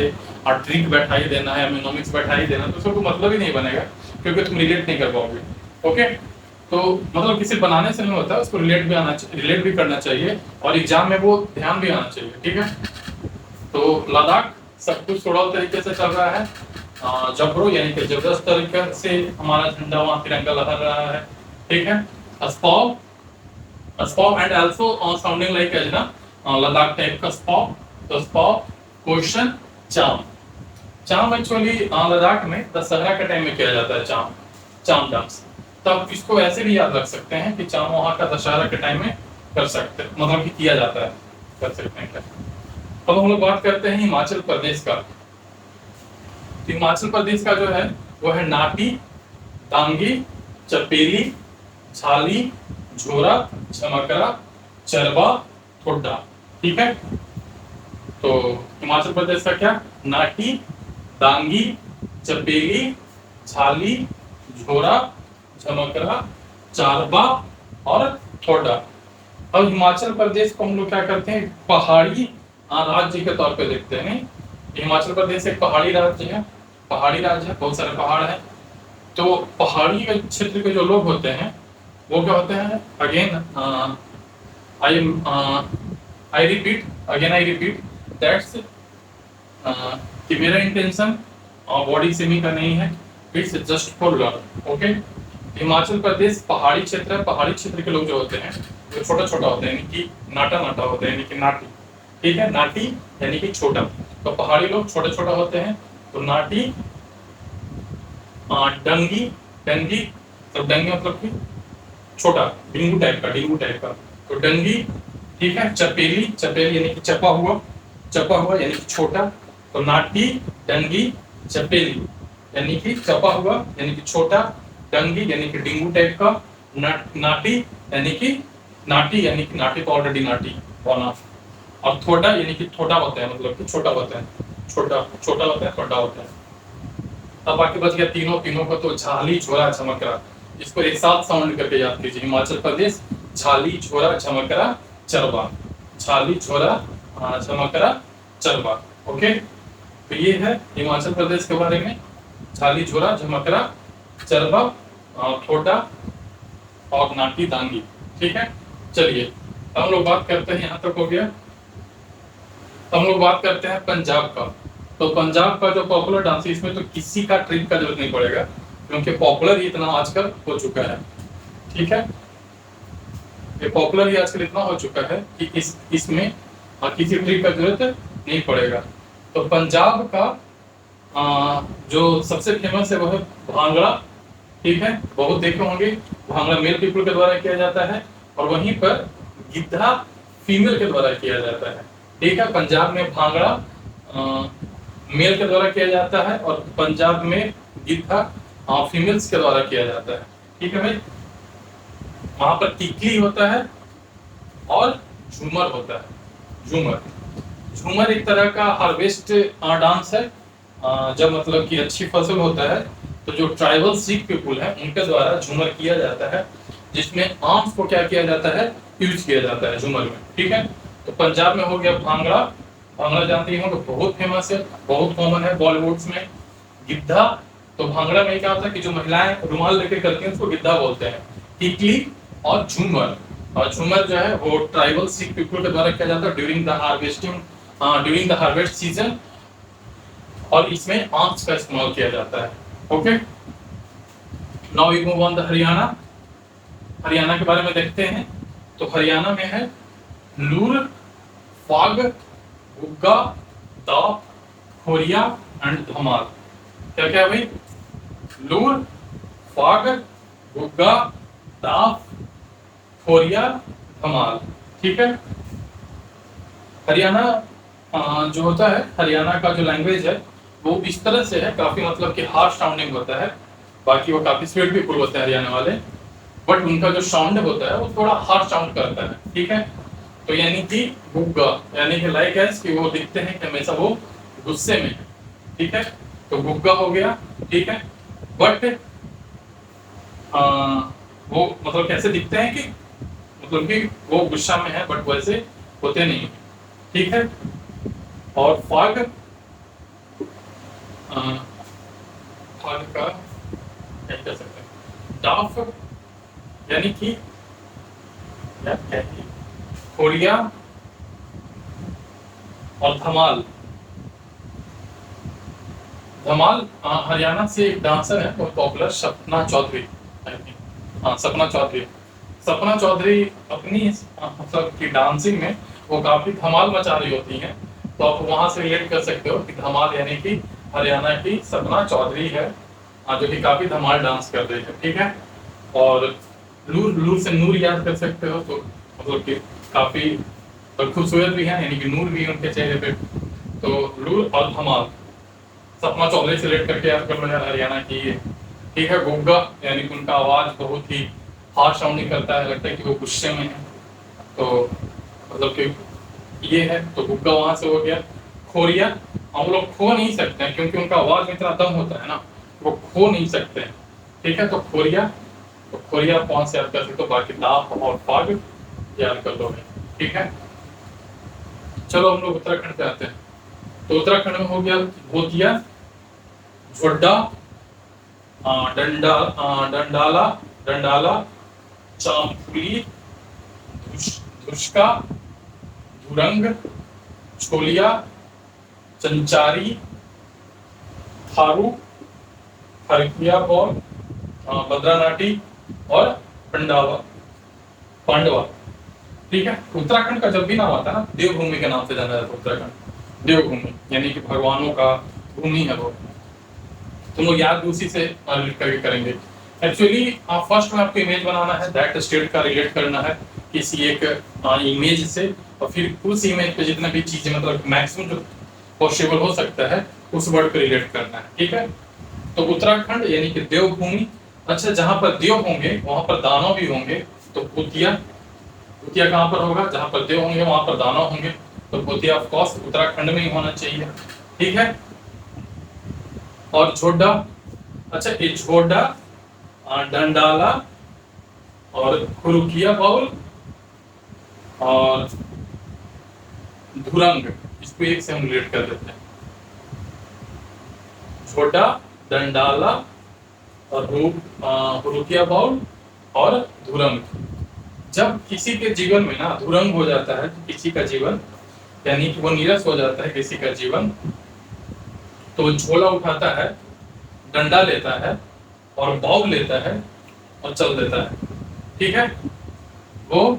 से ट्रिक बैठा ही देना है, एमिनोमिक्स बैठा ही देना, तो उसका कोई मतलब ही नहीं बनेगा, क्योंकि तुम रिलेट नहीं कर पाओगे। ओके, तो मतलब किसी बनाने से नहीं होता, उसको रिलेट भी करना चाहिए, और एग्जाम में वो ध्यान भी आना चाहिए। ठीक है, तो लद्दाख सब कुछ थोड़ा तरीके से चल रहा है, जबरो यानी कि जबरदस्त तरीके से हमारा झंडा वहाँ तिरंगा लहर रहा है। ठीक है, अस्पाव एंड आल्सो साउंडिंग लाइक अजना, लद्दाख टाइप का स्पाव। तो स्पाव क्वेश्चन चाम एक्चुअली लद्दाख में दशहरा के टाइम में किया जाता है, चाम डांस। तो आप इसको ऐसे भी याद रख सकते हैं कि चाम वहाँ का दशहरा के टाइम में कर सकते हैं, मतलब कि किया जाता है, कर सकते हैं क्या। अब हम लोग बात करते हैं हिमाचल प्रदेश का। हिमाचल प्रदेश का जो है वो है नाटी, दांगी, चपेली, झाली, झोरा, झमकरा, चरबा, ठोडा। ठीक है, तो हिमाचल प्रदेश का क्या, नाटी, दांगी, चपेली, झाली, झोरा, झमकरा, चारबा और ठोडा। अब हिमाचल प्रदेश को हम लोग क्या करते हैं, पहाड़ी राज्य के तौर पे देखते हैं। हिमाचल प्रदेश एक पहाड़ी राज्य है, बहुत सारे पहाड़ हैं। तो पहाड़ी के क्षेत्र के जो लोग होते हैं वो क्या होते हैं, अगेन आई रिपीट दैट्स कि मेरा इंटेंशन बॉडी सेमी का नहीं है, it's just for learn. Okay, Himachal Pradesh पहाड़ी क्षेत्र है। पहाड़ी क्षेत्र के लोग जो होते हैं वो छोटा छोटा होते हैं, यानी कि नाटा होते हैं, यानी कि नाटी। ठीक है, नाटी यानी कि छोटा, तो पहाड़ी लोग छोटे छोटा होते हैं। तो नाटी, डंगी, तो डंगी मतलब कि छोटा, डिंगू टाइप का, तो डंगी। ठीक है, चपेली यानी कि चपा हुआ यानी कि छोटा। तो नाटी, डंगी, चपेली यानी कि चपा हुआ यानी कि छोटा, डंगी यानी कि डिंगू टाइप का, नाटी यानी कि नाटी तो ऑलरेडी नाटी होना, और थोड़ा यानी कि छोटा होता है, मतलब कि छोटा होता है, छोटा होता है। अब बाकी बच गया तीनों को, तो झाली, झोरा, झमकरा, इसको एक साथ साउंड करके याद कीजिए। हिमाचल प्रदेश, झाली, झोरा, झमकरा, चरबा, झाली, झोरा, झमकरा, चरबा। ओके, तो ये है हिमाचल प्रदेश के बारे में, झाली, झोरा, झमकरा, चरबा, ठोडा और नाटी, दांगी। ठीक है, चलिए हम लोग बात करते हैं, यहाँ तक हो गया। हम लोग बात करते हैं पंजाब का। तो पंजाब का जो पॉपुलर डांस है, इसमें तो किसी का ट्रिक का जरूरत नहीं पड़ेगा, क्योंकि पॉपुलर ही इतना आजकल हो चुका है। ठीक है, ये पॉपुलर ही आजकल इतना हो चुका है कि इसमें किसी ट्रिक का जरूरत नहीं पड़ेगा। तो पंजाब का जो सबसे फेमस है वो है भांगड़ा। ठीक है, बहुत देखे होंगे, भांगड़ा मेल पीपल के द्वारा किया जाता है, और वहीं पर गिद्धा फीमेल के द्वारा किया जाता है। ठीक है, पंजाब में भांगड़ा मेल के द्वारा किया जाता है, और पंजाब में गिद्धा फीमेल्स के द्वारा किया जाता है। ठीक है भाई, वहां पर टिकली होता है और झूमर होता है। झूमर एक तरह का हार्वेस्ट डांस है, जब मतलब कि अच्छी फसल होता है तो जो ट्राइबल सिख पीपुल है उनके द्वारा झूमर किया जाता है, जिसमें आर्म्स को क्या किया जाता है, यूज किया जाता है झूमर में। ठीक है, तो पंजाब में हो गया भांगड़ा जानते हो, तो बहुत फेमस है, बहुत कॉमन है बॉलीवुड में। गिद्धा, तो भांगड़ा में क्या होता है कि जो महिलाएं रुमाल लेके करती हैं उसको गिद्धा बोलते हैं। टिकली और झूमर जो है वो ट्राइबल सिख पीपल के द्वारा किया जाता है ड्यूरिंग द हार्वेस्ट सीजन, और इसमें आर्म्स का इस्तेमाल किया जाता है। Okay, now we move on the Haryana के बारे में देखते हैं। तो हरियाणा में है लूर, फाग, गुग्गा, दाप, खोरिया एंड धमाल। क्या क्या भाई, लूर, फाग, गुग्गा, दाप, खोरिया, धमाल। ठीक है, हरियाणा जो होता है, हरियाणा का जो लैंग्वेज है वो इस तरह से है, काफी मतलब कि हार्श साउंडिंग होता है। बाकी वो काफी स्वीट पीपल होते हैं हरियाणा वाले, बट उनका जो साउंड होता है वो थोड़ा हार्श साउंड करता है। ठीक है, तो यानी कि गुग्गा यानी कि लाइक एज कि वो दिखते हैं कि हमेशा वो गुस्से में है। ठीक है, तो गुग्गा हो गया। ठीक है, बट वो मतलब कैसे दिखते हैं कि मतलब कि वो गुस्सा में है, बट वैसे होते नहीं। ठीक है, और फाग फल का क्या कह सकते हैं, डाफ यानी कि क्या कहती, खोड़िया और धमाल। धमाल हरियाणा से एक डांसर है बहुत popular, Sapna Chaudhary, I think। हाँ, सपना चौधरी। सपना चौधरी अपनी मतलब की डांसिंग में वो काफी धमाल मचा रही होती हैं, तो आप वहां से रिलेट कर सकते हो कि धमाल यानी कि हरियाणा की सपना चौधरी है, जो कि काफी धमाल डांस कर रही है, ठीक है। और लूर, लूर से नूर याद कर सकते हो, तो मतलब कि काफी खूबसूरत भी है, यानी कि नूर भी है उनके चेहरे पे। तो लूर और धमाल, सपना चौधरी से रिलेट करके याद कर लो यार, हरियाणा की ये, ठीक है। गुग्गा यानी कि उनका आवाज बहुत ही हार्श साउंडिंग करता है, लगता है कि वो गुस्से में है, तो मतलब कि ये है, तो गुग्गा वहां से हो गया। खोरिया, हम लोग खो नहीं सकते हैं क्योंकि उनका आवाज में इतना दम होता है ना, वो खो नहीं सकते हैं, ठीक है। तो खोरिया, तो खोरिया कौन से याद कर सकते हो, बाकी दाप और फाग याद कर लोगे, ठीक है। चलो हम लोग उत्तराखंड पे आते हैं। तो उत्तराखंड में हो गया भूतिया, झोड्डा, डंडाला, डंडाला, चांफुली, धुष्का, धुरंग, छोलिया, चंचारी, थारू, हरकिया बॉल, भद्रानाटी और पंडावा, पांडवा, ठीक है। उत्तराखंड का जब भी नाम आता है ना, देवभूमि के नाम से जाना जाता है उत्तराखंड, देवभूमि यानी कि भगवानों का भूमि है वो। तुम लोग याद भी उसी से रिलेट करके करेंगे। एक्चुअली फर्स्ट में आपको इमेज बनाना है, दैट स्टेट का रिलेट करना है किसी एक इमेज से, और फिर उस इमेज पे जितना भी चीजें मतलब मैक्सिमम जो पॉसिबल हो सकता है उस वर्ड पे रिलेट करना है, ठीक है। तो उत्तराखंड यानी कि देवभूमि। अच्छा, जहां पर देव होंगे वहां पर दानव भी होंगे, तो भूतिया, भूतिया कहाँ पर होगा, जहां पर देव होंगे वहां पर दानव होंगे, तो भूतिया ऑफ कोर्स उत्तराखंड में ही होना चाहिए, ठीक है। और झोड्डा, अच्छा ये झोड्डा, डंडाला और खुरुकिया बाउल और धुरंग, इसको एक से हम रिलेट कर देते हैं। झोड्डा, डंडाला और हुरुकिया बाउल और धुरंग। जब किसी के जीवन में ना धुरंग हो जाता है, तो किसी का जीवन यानी कि वो नीरस हो जाता है किसी का जीवन, तो वो झोला उठाता है, डंडा लेता है और बाउल लेता है और चल देता है, ठीक है। वो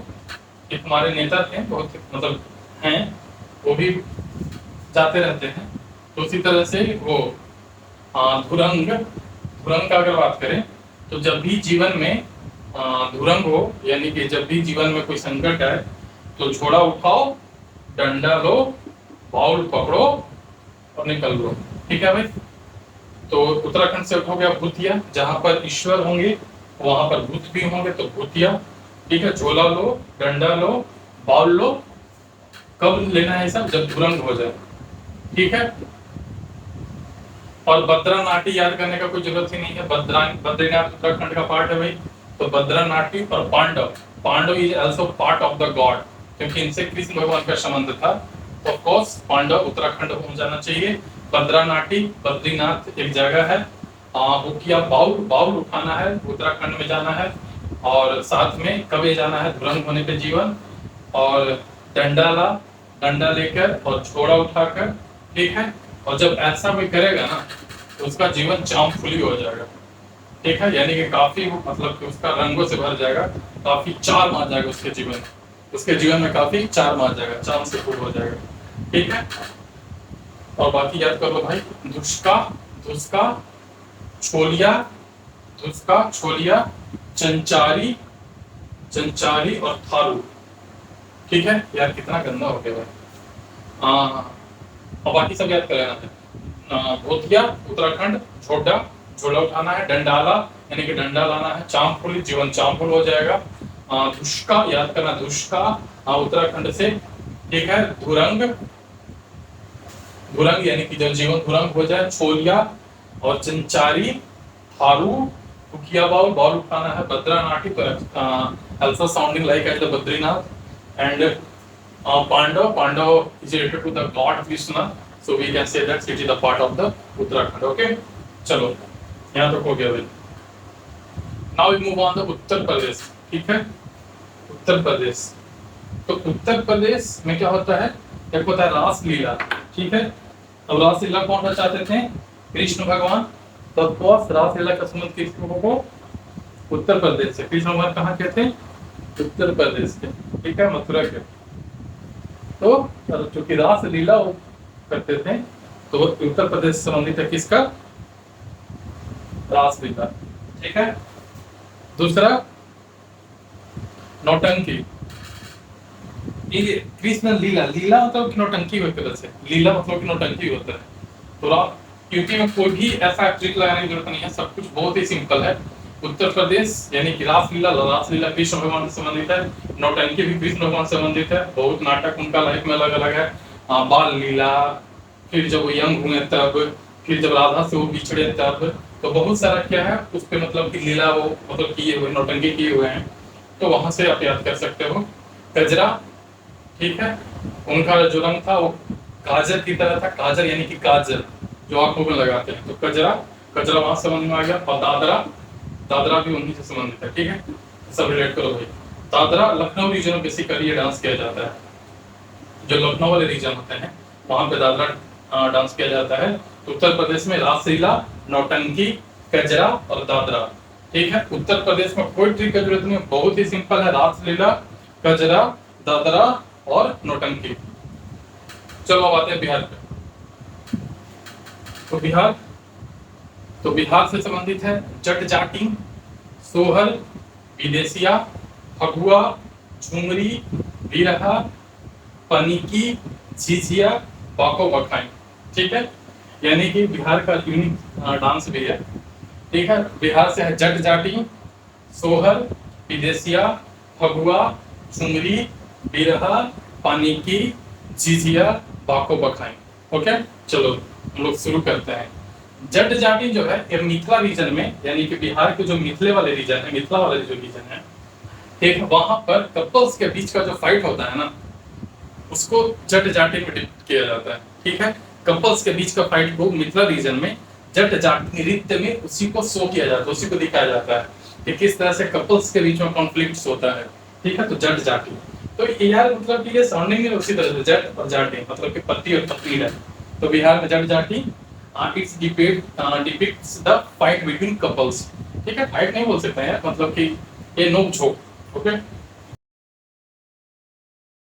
एक हमारे नेता थे, बहुत मतलब हैं, वो भी जाते रहते हैं, तो उसी तरह से वो धुरंग, धुरंग का अगर बात करें तो जब भी जीवन में धुरंग हो यानी कि जब भी जीवन में कोई संकट आए तो झोला उठाओ, डंडा लो, बाउल पकड़ो और निकल लो, ठीक है भाई। तो उत्तराखंड से हो गया भूतिया, जहां पर ईश्वर होंगे वहां पर भूत भी होंगे, तो भूतिया, ठीक है। झोला लो, डंडा लो, बाउल लो, कब लेना है सब, जब धुरंग हो जाए, ठीक है। और बद्रानाटी याद करने का कोई जरूरत ही नहीं है, बद्रीनाथ उत्तराखंड का पार्ट है भाई, तो बद्रानाटी और Pandav, Pandav is also part of the god, क्योंकि इनसे कृष्ण भगवान का संबंध था, ऑफ कोर्स पांडव उत्तराखंड हो जाना चाहिए। बद्रानाटी, बद्रीनाथ एक जगह है, हुकिया बाउल, बाउल उठाना है, उत्तराखंड में जाना है, और साथ में कभी जाना है धुरंग होने पे जीवन, और डंडाला, डंडा लेकर और झोड़ा उठाकर, ठीक है। और जब ऐसा भी करेगा ना तो उसका जीवन चामफुली हो जाएगा, ठीक है, यानी कि काफी मतलब कि उसका रंगों से भर जाएगा, काफी चार मार जाएगा उसके जीवन में काफी चार मार जाएगा, चाम से फुल हो जाएगा, ठीक है। और बाकी याद कर लो भाई, धुष्का, धुष्का, छोलिया, धुष्का, छोलिया, चंचारी, चंचारी और थारू, ठीक है। यार कितना गंदा हो गया भाई। और बाकी सब याद कर लेना है। भूतिया उत्तराखंड, झोड्डा, झोला उठाना है, डंडाला यानी कि डंडा लाना है, चामफुली जीवन चामफुल हो जाएगा, धुष्का याद करना, धुष्का उत्तराखंड से, ठीक है। धुरंग, धुरंग यानी कि जब जीवन धुरंग हो जाए, छोलिया और चंचारी, थारू, हुकिया बाउल, बाउल उठाना है, बद्रानाटी, also sounding like at the Badrinath, and Pandava, Pandava is related to the god Krishna, So we can say that it is a part of the Uttarakhand. Okay, चलो यहाँ तक हो गया भाई. Now we move on to Uttar Pradesh. ठीक है, उत्तर प्रदेश. तो उत्तर प्रदेश में क्या होता है, एक होता है रासलीला. ठीक है, अब रासलीला कौन रचाते थे? कृष्ण भगवान. तो रासलीला का संबंध किसको को? उत्तर प्रदेश से. कृष्ण भगवान कहाँ के थे? उत्तर प्रदेश के. ठीक है, मथुरा के. तो चूंकि रासलीला वो करते थे तो उत्तर प्रदेश से संबंधित है किसका? रासलीला. ठीक है. दूसरा नौटंकी. ये कृष्ण लीला, लीला मतलब नौटंकी होती है. लीला मतलब कि नौटंकी होता है. तो यूपी में कोई भी ऐसा ट्रिक लगाने की जरूरत नहीं है, सब कुछ बहुत ही सिंपल है. उत्तर प्रदेश यानी कि रासलीला कृष्ण भगवान से संबंधित है. नौटंकी भी कृष्ण भगवान से संबंधित है. बहुत नाटक उनका लाइफ में अलग अलग है. बाल लीला, फिर जब वो यंग हुए तब, फिर जब राधा से वो बिछड़े तब, तो बहुत सारा क्या है उस पे मतलब कि लीला वो मतलब किए हुए, नौटंकी किए हुए हैं. तो वहां से आप याद कर सकते हो. कजरा. ठीक है, उनका जो रंग था वो काजर की तरह था. काजर यानी कि काजल जो आंखों में लगाते हैं. तो कजरा वहां से समझ में आ गया. और दादरा भी उन्हीं से संबंधित है. ठीक है, सब रिलेट करो भाई. दादरा लखनऊ रीजन में बेसिकली ये डांस किया जाता है. जो लखनऊ वाले रीजन होते हैं वहां पे दादरा डांस किया जाता है. उत्तर प्रदेश में रासलीला, नौटंकी, कजरा और दादरा. ठीक है, उत्तर प्रदेश में कोई ट्रिक की जरूरत नहीं, बहुत ही सिंपल है. रासलीला, कजरा, दादरा और नौटंकी. चलो अब आते हैं बिहार पे. तो बिहार से संबंधित है जट जाटी, सोहर, विदेशिया, फगुआ, झुमरी, बिरहा, पनिकी, झिझिया, बाको बखाई. ठीक है, यानी कि बिहार का यूनिक डांस भी है. ठीक है, बिहार से है जट जाटी, सोहर, विदेशिया, फगुआ, झुमरी, बिरहा, पनिकी, झिझिया, बाको बखाई. ओके, चलो हम लोग शुरू करते हैं. जट जाटी जो है ये मिथिला रीजन में, यानी कि बिहार के जो मिथिला वाले जो रीजन है, ठीक है, वहां पर कपल्स के बीच का जो फाइट होता है ना, उसको जट जाटी में डिपिक्ट किया जाता है. ठीक है, कपल्स के बीच का फाइट को मिथिला रीजन में जट जाटी नृत्य में उसी को शो किया जाता है, उसी को दिखाया जाता है कि किस तरह से कपल्स के बीच में कॉन्फ्लिक्ट्स होता है. ठीक है, तो जट जाटी. तो यार मतलब कि ये साउंडिंग में उसी तरह से जट और जाटी मतलब कि पति और पत्नी है. तो बिहार में जट जाटी it's depicts the fight between couples. ठीक है, फाइट नहीं बोल सकते हैं मतलब कि ये नोक झोंक. ओके,